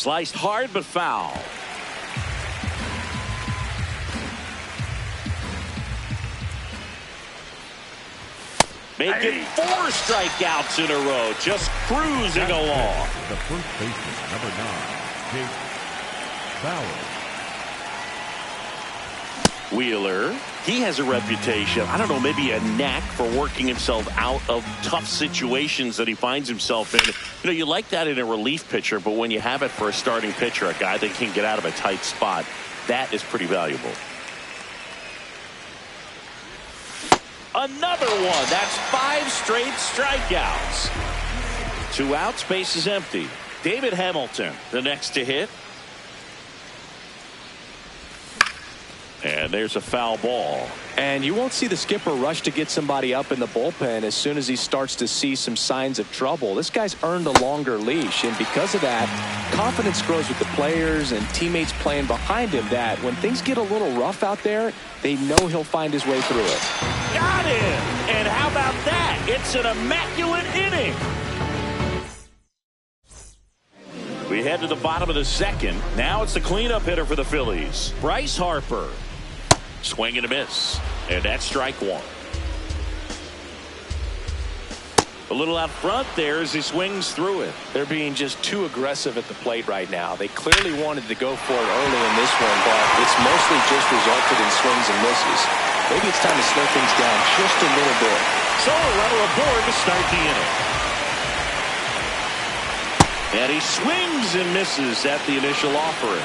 Sliced hard but foul. Making 4 strikeouts in a row. Just cruising along. The first baseman, number 9, Jake Bauers. Wheeler, he has a reputation, I don't know, maybe a knack for working himself out of tough situations that he finds himself in. You know, you like that in a relief pitcher, but when you have it for a starting pitcher, a guy that can get out of a tight spot, that is pretty valuable. Another one. That's 5 straight strikeouts. 2 outs, base is empty. David Hamilton, the next to hit. And there's a foul ball. And you won't see the skipper rush to get somebody up in the bullpen as soon as he starts to see some signs of trouble. This guy's earned a longer leash, and because of that, confidence grows with the players and teammates playing behind him that when things get a little rough out there, they know he'll find his way through it. Got him! And how about that? It's an immaculate inning. We head to the bottom of the second. Now it's the cleanup hitter for the Phillies, Bryce Harper. Swing and a miss. And that's strike 1. A little out front there as he swings through it. They're being just too aggressive at the plate right now. They clearly wanted to go for it early in this one, but it's mostly just resulted in swings and misses. Maybe it's time to slow things down just a little bit. So a runner aboard to start the inning. And he swings and misses at the initial offering.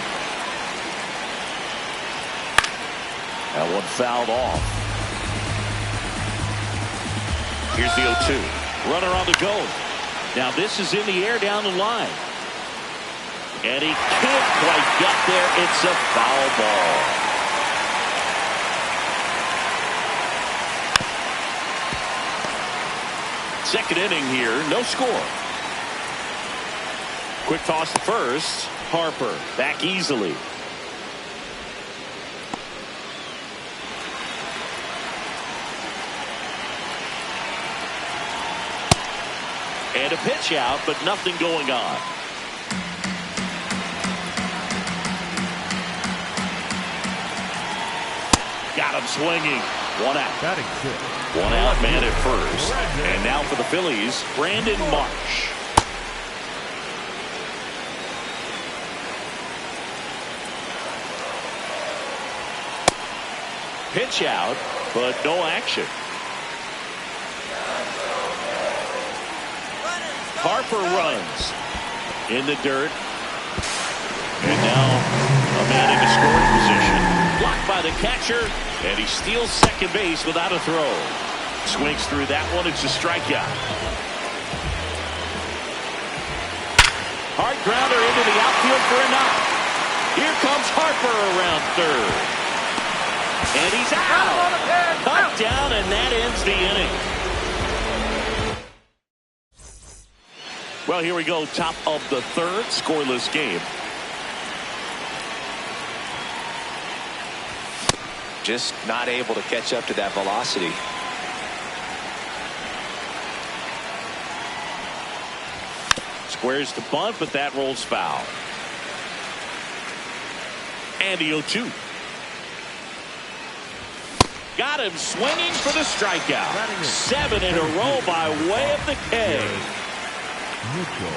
That one fouled off. Here's the 0-2. Runner on the go. Now this is in the air down the line. And he can't quite get there. It's a foul ball. Second inning here, no score. Quick toss to first. Harper back easily. And a pitch out, but nothing going on. Got him swinging. 1 out. Batting 6. 1 out, man at first. And now for the Phillies, Brandon Marsh. Pitch out, but no action. Harper runs in the dirt. And now a man into scoring position. Blocked by the catcher, and he steals second base without a throw. Swings through that one. It's a strikeout. Hard grounder into the outfield for a knock. Here comes Harper around third. And he's out. Cut down, and that ends the inning. Well, here we go. Top of the third. Scoreless game. Just not able to catch up to that velocity. Squares the bunt, but that rolls foul. And the 0-2. Got him swinging for the strikeout. 7 in a row by way of the K. Mitchell.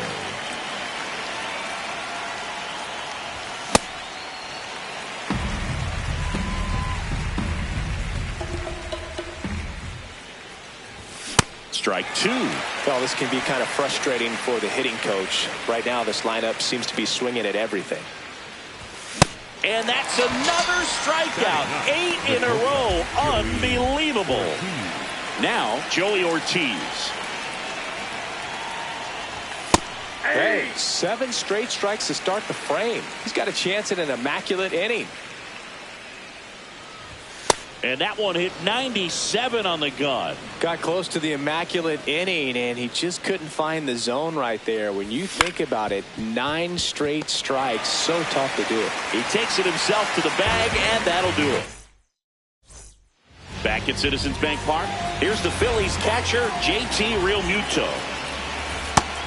Strike 2. Well, this can be kind of frustrating for the hitting coach. Right now, this lineup seems to be swinging at everything. And that's another strikeout. 8 in a row. Unbelievable. Now, Joey Ortiz. Hey, 7 straight strikes to start the frame. He's got a chance at an immaculate inning. And that one hit 97 on the gun. Got close to the immaculate inning, and he just couldn't find the zone right there. When you think about it, 9 straight strikes, so tough to do. He takes it himself to the bag, and that'll do it. Back at Citizens Bank Park, here's the Phillies catcher, JT Realmuto.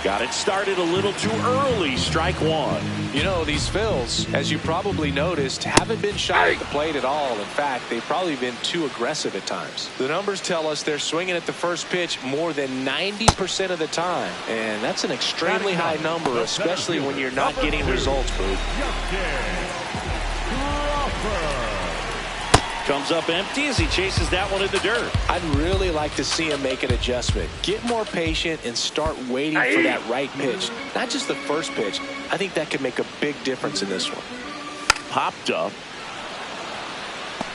Got it started a little too early. Strike one. You know, these Phils, as you probably noticed, haven't been shy at the plate at all. In fact, they've probably been too aggressive at times. The numbers tell us they're swinging at the first pitch more than 90% of the time. And that's an extremely high number, especially when you're not getting results, Boog. Comes up empty as he chases that one in the dirt. I'd really like to see him make an adjustment. Get more patient and start waiting for that right pitch. Not just the first pitch. I think that could make a big difference in this one. Popped up.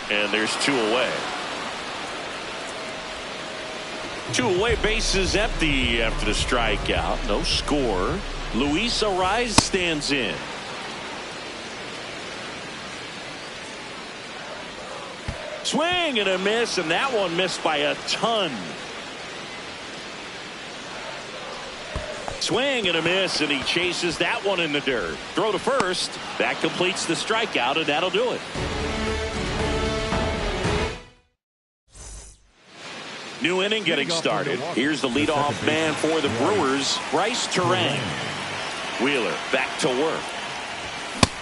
And there's 2 away. 2 away, bases empty after the strikeout. No score. Luis Arraez stands in. Swing and a miss, and that one missed by a ton. Swing and a miss, and he chases that one in the dirt. Throw to first. That completes the strikeout, and that'll do it. New inning getting started. Here's the leadoff man for the Brewers, Bryce Turang. Wheeler back to work.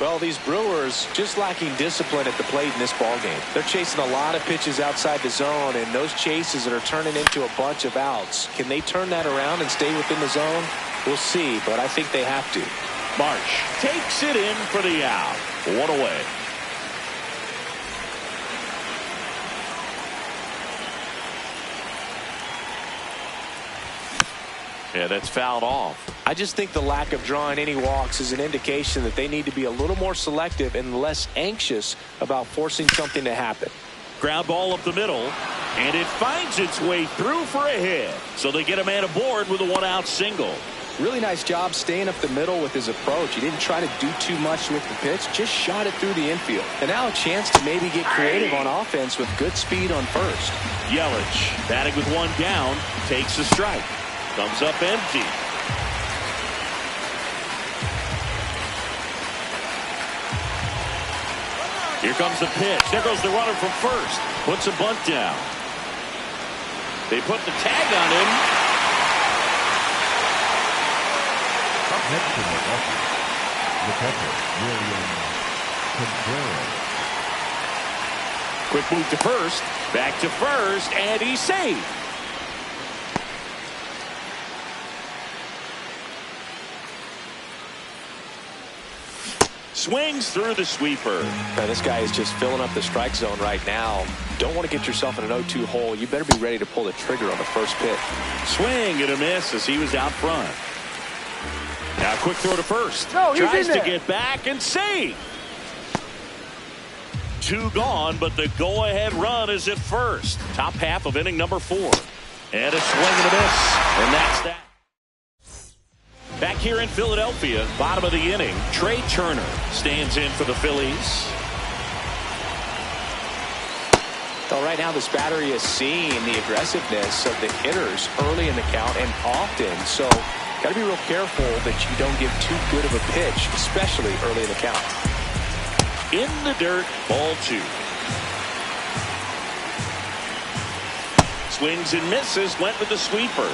Well, these Brewers just lacking discipline at the plate in this ballgame. They're chasing a lot of pitches outside the zone, and those chases are turning into a bunch of outs. Can they turn that around and stay within the zone? We'll see, but I think they have to. Marsh takes it in for the out. 1 away. Yeah, that's fouled off. I just think the lack of drawing any walks is an indication that they need to be a little more selective and less anxious about forcing something to happen. Ground ball up the middle, and it finds its way through for a hit. So they get a man aboard with a 1-out single. Really nice job staying up the middle with his approach. He didn't try to do too much with the pitch, just shot it through the infield. And now a chance to maybe get creative on offense with good speed on first. Yelich batting with 1 down, takes a strike. Comes up empty. Here comes the pitch. There goes the runner from first. Puts a bunt down. They put the tag on him. Up next to Milwaukee, the catcher, William Contreras. Quick move to first. Back to first, and he's safe. Swings through the sweeper. Man, this guy is just filling up the strike zone right now. Don't want to get yourself in an 0-2 hole. You better be ready to pull the trigger on the first pitch. Swing and a miss as he was out front. Now quick throw to first. No, tries to get back and save. 2 gone, but the go-ahead run is at first. Top half of inning number 4. And a swing and a miss. And that's that. Back here in Philadelphia, bottom of the inning, Trey Turner stands in for the Phillies. So right now this battery is seeing the aggressiveness of the hitters early in the count and often. So got to be real careful that you don't give too good of a pitch, especially early in the count. In the dirt, ball 2. Swings and misses, went with the sweeper.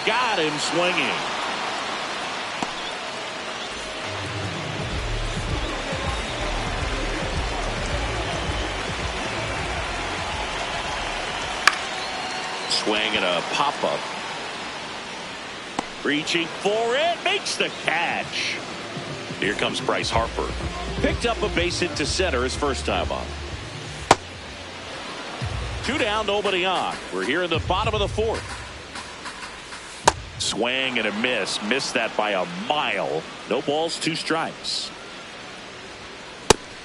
Got him swinging. Swing and a pop-up. Reaching for it, makes the catch. Here comes Bryce Harper. Picked up a base hit to center his first time up. 2 down, nobody on. We're here in the bottom of the 4th. Swing and a miss. Missed that by a mile. No balls, 2 strikes.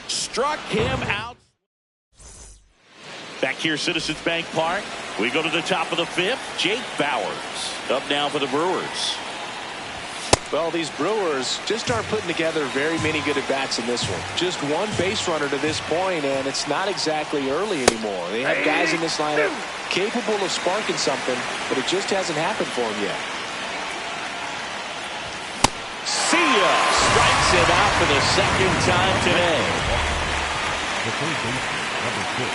Struck him out. Back here, Citizens Bank Park. We go to the top of the 5th. Jake Bauers up now for the Brewers. Well, these Brewers just aren't putting together very many good at-bats in this one. Just 1 base runner to this point, and it's not exactly early anymore. They have guys in this lineup capable of sparking something, but it just hasn't happened for them yet. See ya! Strikes him out for the 2nd time today. The third baseman, number 6,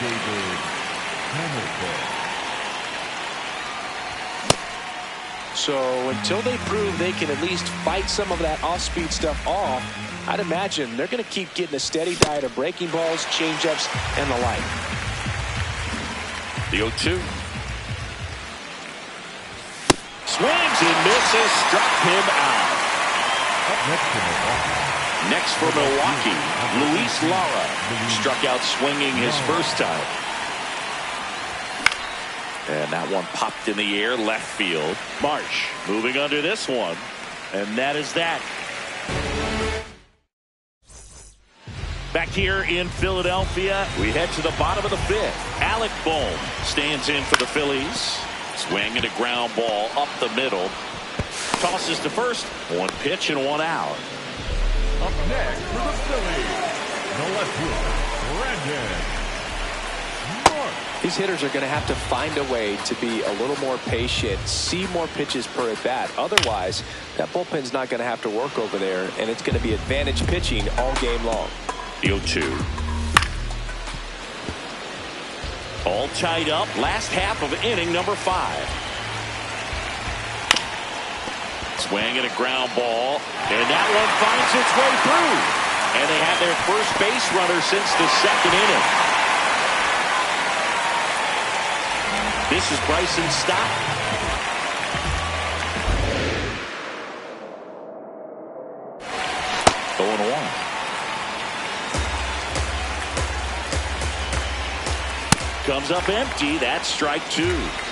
David Hamilton. So until they prove they can at least fight some of that off-speed stuff off, I'd imagine they're going to keep getting a steady diet of breaking balls, changeups, and the like. The 0-2. Swings and misses, struck him out. Up next to Milwaukee. Next for Milwaukee, Luis Lara struck out swinging his first time. And that one popped in the air left field. Marsh moving under this one. And that is that. Back here in Philadelphia, we head to the bottom of the fifth. Alec Bohm stands in for the Phillies. Swing and a ground ball up the middle. Tosses to first. One pitch and one out. Up next for the Phillies, the left fielder, Brandon Marsh. These hitters are going to have to find a way to be a little more patient, see more pitches per at bat. Otherwise, that bullpen's not going to have to work over there, and it's going to be advantage pitching all game long. The 0-2. All tied up. Last half of inning number 5. Swing and a ground ball, and that one finds its way through. And they have their first base runner since the second inning. This is Bryson Stott. Going 1. Comes up empty. That's strike 2.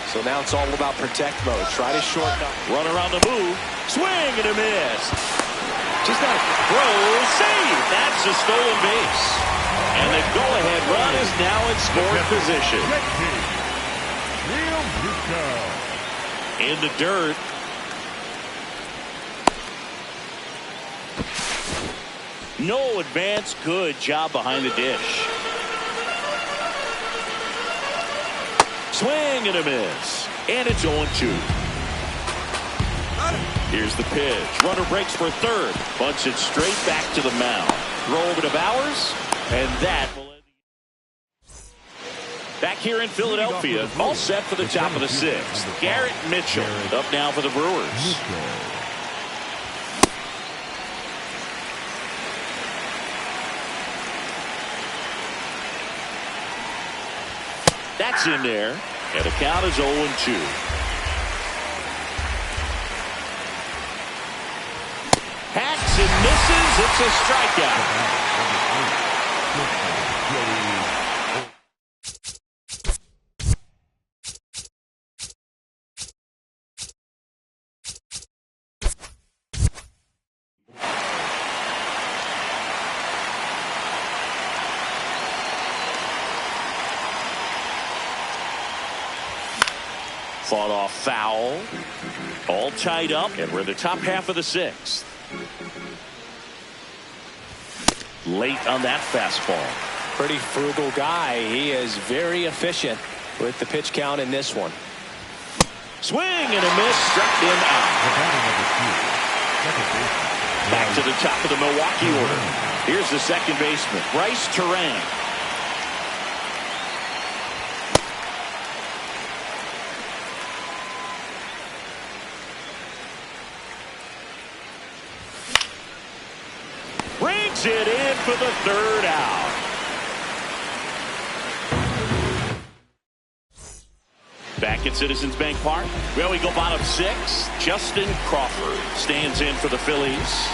So now it's all about protect mode. Try to shorten up. Runner on the move. Swing and a miss. Just not a throw. Save. That's a stolen base. And the go-ahead run is now in scoring position. In the dirt. No advance. Good job behind the dish. Swing and a miss. And it's 0-2. Here's the pitch. Runner breaks for third. Bunts it straight back to the mound. Throw over to Bowers. And that will end the... Back here in Philadelphia, all set for the top of the 6th. Garrett Mitchell up now for the Brewers. That's in there. And the count is 0-2. Hacks and misses. It's a strikeout. Fought off foul. All tied up, and we're in the top half of the 6th. Late on that fastball. Pretty frugal guy. He is very efficient with the pitch count in this one. Swing and a miss. Struck him out. Back to the top of the Milwaukee order. Here's the second baseman, Bryce Terang. Brings it in for the third out. Back at Citizens Bank Park. Well, we go bottom 6. Justin Crawford stands in for the Phillies.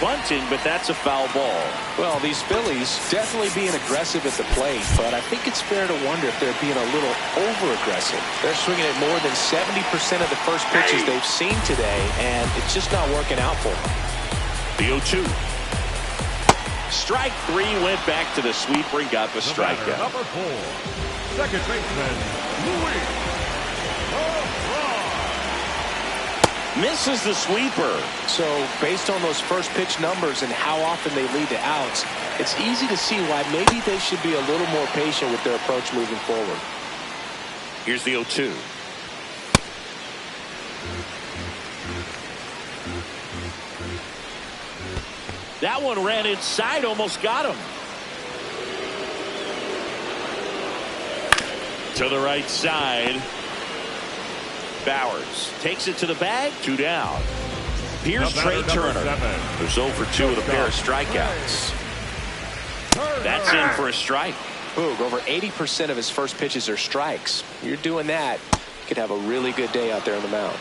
Bunting, but that's a foul ball. Well, these Phillies definitely being aggressive at the plate, but I think it's fair to wonder if they're being a little over-aggressive. They're swinging at more than 70% of the first pitches they've seen today, and it's just not working out for them. The 0-2. Strike 3 went back to the sweeper and got the strikeout. Number 4, second baseman, Luis Lara. Misses the sweeper. So based on those first pitch numbers and how often they lead to outs, it's easy to see why maybe they should be a little more patient with their approach moving forward. Here's the 0-2. That one ran inside, almost got him. To the right side. Bowers takes it to the bag. 2 down. Here's Trey Turner. There's 0 for 2 with a pair of strikeouts. That's in for a strike. Boog, over 80% of his first pitches are strikes. You're doing that, you could have a really good day out there on the mound.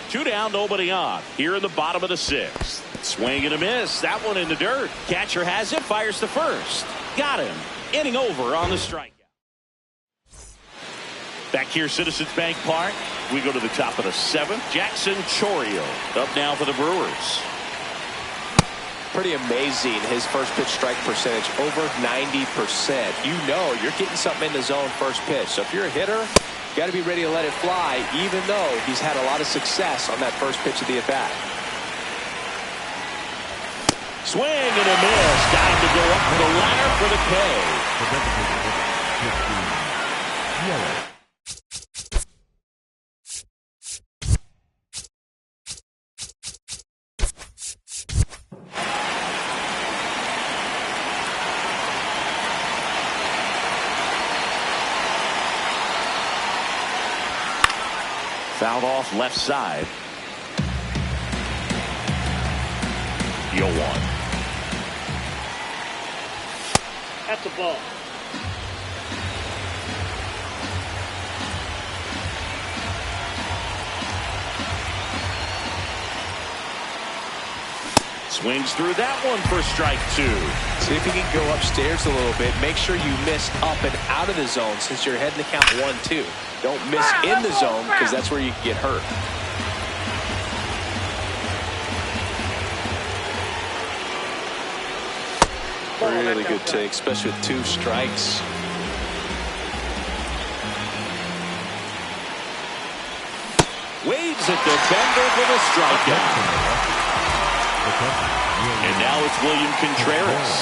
2 down, nobody on. Here in the bottom of the 6th. Swing and a miss. That one in the dirt. Catcher has it. Fires to first. Got him. Inning over on the strikeout. Back here, Citizens Bank Park. We go to the top of the 7th. Jackson Chourio up now for the Brewers. Pretty amazing, his first pitch strike percentage, over 90%. You know you're getting something in the zone first pitch. So if you're a hitter, you got to be ready to let it fly, even though he's had a lot of success on that first pitch of the at-bat. Swing and a miss. Got him to go up the ladder for the K. Yellow. Fouled off left side. 0-1. That's a ball. Swings through that one for strike 2. See if you can go upstairs a little bit. Make sure you miss up and out of the zone since you're heading to count 1-2. Don't miss in the zone because that's where you can get hurt. Really good take, especially with 2 strikes. Waves at the bender for the strikeout. And now it's William Contreras.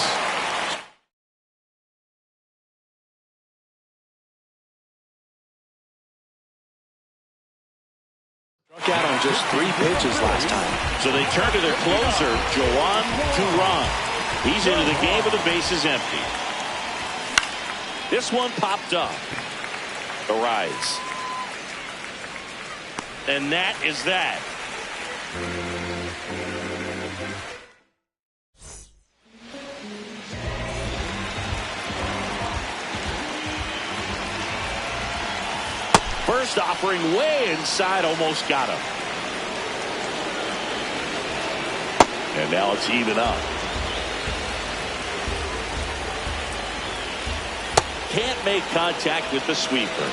Struck out on just 3 pitches last time. So they turn to their closer, Joan Duran. He's into the game with the bases empty. This one popped up. The rise. And that is that. First offering way inside, almost got him. And now it's even up. Can't make contact with the sweeper.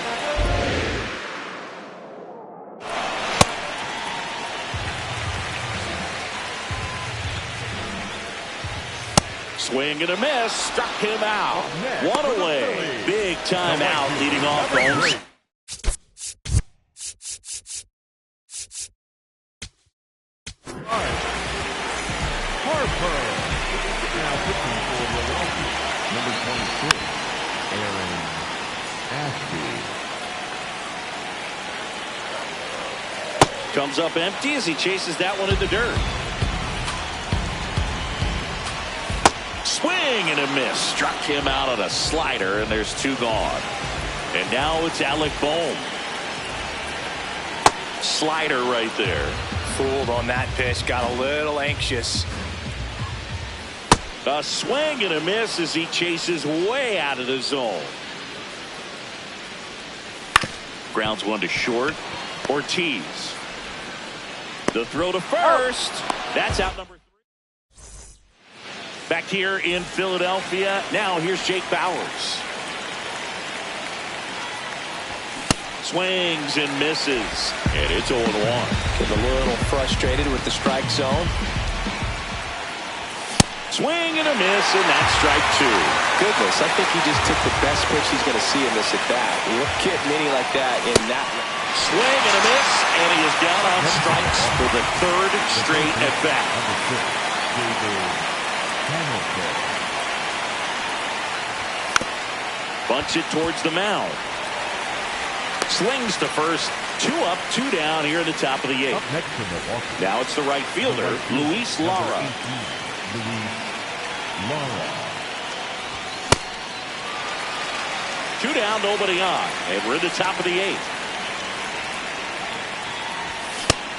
Swing and a miss. Struck him out. One away. Big time out leading off the home. Harper. Now pitching for Milwaukee. Number 26, Aaron Ashby. Comes up empty as he chases that one in the dirt. Swing and a miss. Struck him out on a slider, and there's 2 gone. And now it's Alec Bohm. Slider right there. Fooled on that pitch, got a little anxious. A swing and a miss as he chases way out of the zone. Grounds one to short. Ortiz. The throw to first. That's out number 3. Back here in Philadelphia. Now here's Jake Bowers. Swings and misses. And it's 0-1. Getting a little frustrated with the strike zone. Swing and a miss, and that's strike 2. Goodness, I think he just took the best pitch he's going to see in this at-bat. You don't get many like that in that. Swing and a miss, and he is down on strikes for the 3rd straight at-bat. Number 6, David Hamilton. Bunts it towards the mound. Slings to first. 2 up, 2 down here in the top of the 8th. Up next to Milwaukee. Now it's the right fielder, Luis Lara. Luis Lara. 2 down, nobody on. And we're in the top of the 8th.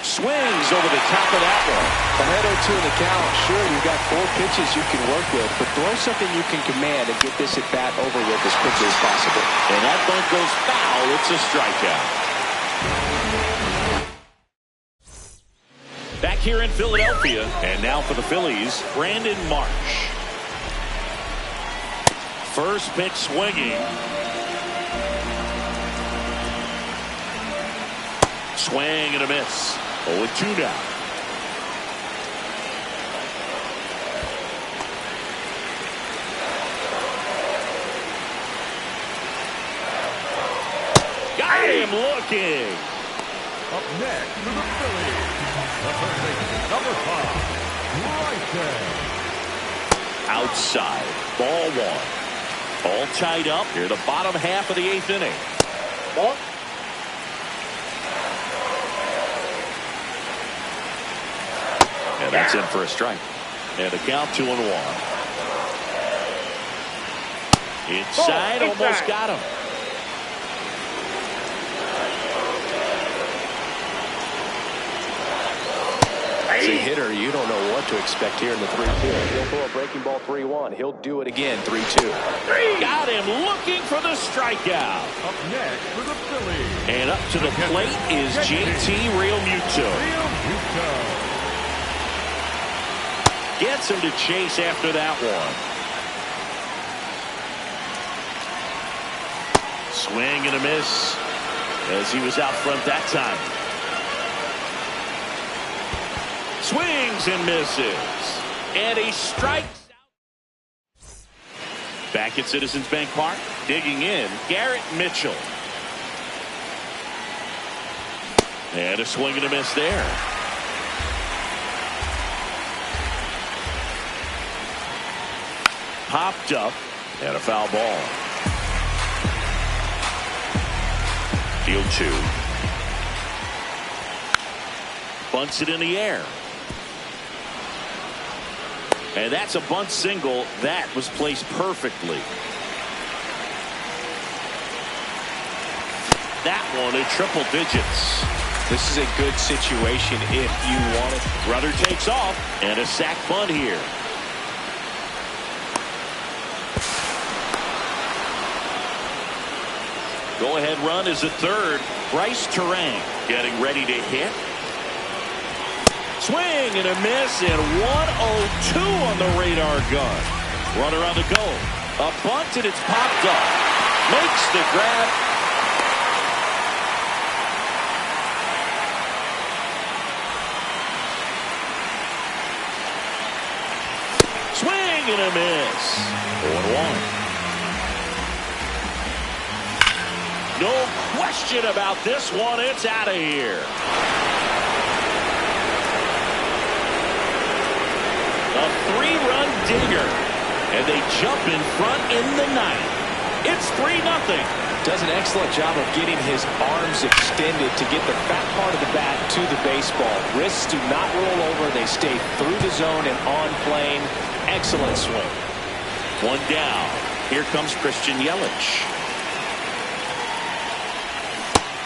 Swings over the top of that one. Ahead 0-2 in the count. Sure, you've got 4 pitches you can work with, but throw something you can command and get this at bat over with as quickly as possible. And that bunt goes foul. It's a strikeout. Back here in Philadelphia, and now for the Phillies, Brandon Marsh. First pitch swinging. Swing and a miss. 0-2 now. Got him looking. Up next for the Phillies, the first baseman, number 5, right there. Outside. Ball 1. All tied up here, the bottom half of the 8th inning. Ball. And that's in for a strike. And the count 2-1. Inside, almost got him. As a hitter, you don't know what to expect here in the 3-2. He'll throw a breaking ball 3-1. He'll do it again 3-2. Got him looking for the strikeout. Up next for the Phillies. And up to the plate is JT Realmuto. Gets him to chase after that one. Swing and a miss as he was out front that time. Swings and misses. And he strikes out. Back at Citizens Bank Park, digging in, Garrett Mitchell. And a swing and a miss there. Popped up and a foul ball. Field 2. Bunts it in the air. And that's a bunt single that was placed perfectly. That one in triple digits. This is a good situation if you want it. Rudder takes off and a sac bunt here. Go-ahead run is at third. Bryce Terang getting ready to hit. Swing and a miss, and 1-0-2 on the radar gun. Runner on the go. A bunt, and it's popped up. Makes the grab. Swing and a miss. 0-1. No question about this one. It's out of here. A 3-run dinger. And they jump in front in the 9th. It's 3-0. Does an excellent job of getting his arms extended to get the fat part of the bat to the baseball. Wrists do not roll over. They stay through the zone and on plane. Excellent swing. 1 down. Here comes Christian Yelich.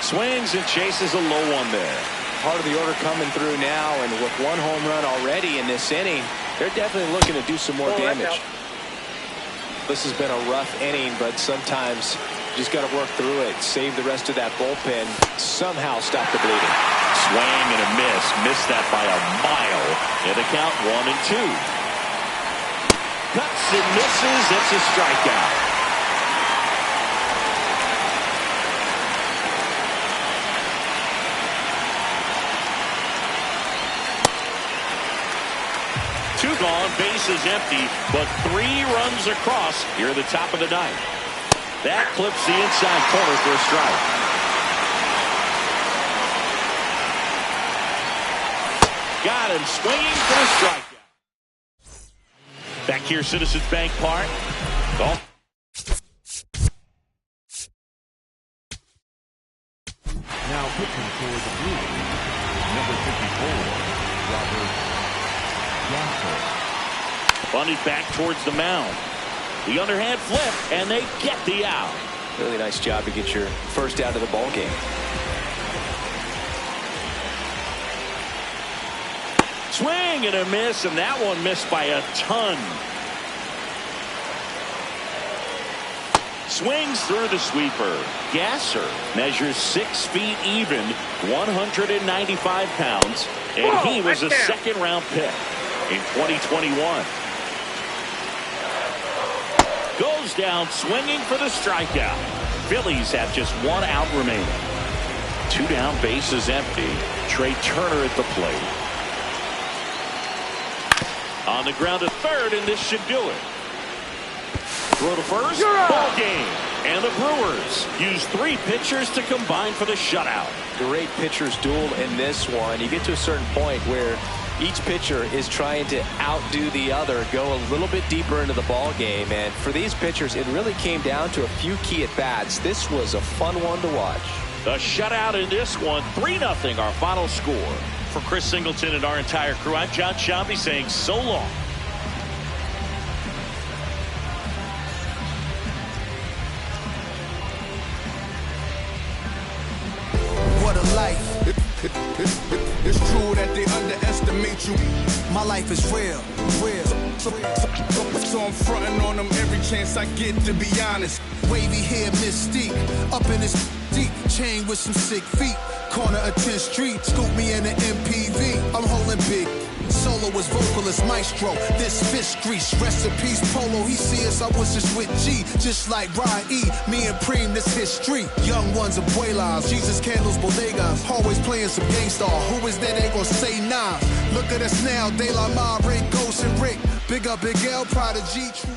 Swings and chases a low one there. Part of the order coming through now, and with 1 home run already in this inning, they're definitely looking to do some more damage. This has been a rough inning, but sometimes you just got to work through it, save the rest of that bullpen, somehow stop the bleeding. Swing and a miss. Missed that by a mile. And the count 1-2. Cuts and misses. It's a strikeout. Two gone, bases empty, but 3 runs across here at the top of the 9th. That clips the inside corner for a strike. Got him swinging for a strikeout. Back here, Citizens Bank Park. Golf. Now pitching for the Blues, number 54, Robert Johnson. Bunted back towards the mound. The underhand flip, and they get the out. Really nice job to get your first out of the ball game. Swing and a miss, and that one missed by a ton. Swings through the sweeper. Gasser measures 6 feet even, 195 pounds, and he was a second-round pick in 2021. Goes down swinging for the strikeout. Phillies have just 1 out remaining. 2 down, bases empty. Trey Turner at the plate. On the ground to third, and this should do it. Throw to first, ball game. And the Brewers use 3 pitchers to combine for the shutout. Great pitchers duel in this one. You get to a certain point where each pitcher is trying to outdo the other, go a little bit deeper into the ball game. And for these pitchers, it really came down to a few key at-bats. This was a fun one to watch. The shutout in this one, 3-0 our final score. For Chris Singleton and our entire crew, I'm John Sciambi saying so long. What a life. It's true that they underestimate you. My life is real. So I'm fronting on them every chance I get, to be honest. Wavy hair, mystique, up in his deep chain with some sick feet. Corner of 10th Street, scoop me in an MPV. I'm holding big. Soloist, vocalist, maestro. This fish grease, recipes, polo. He see us, I was just with G. Just like Ryan E, me and Preem, this history. Young ones, abuelas, Jesus candles, bodegas. Always playing some gangsta. Who is that? They gon' say nah. Look at us now, De La Ma, Ray, Ghost, and Rick. Big up, Big L, Prodigy, True.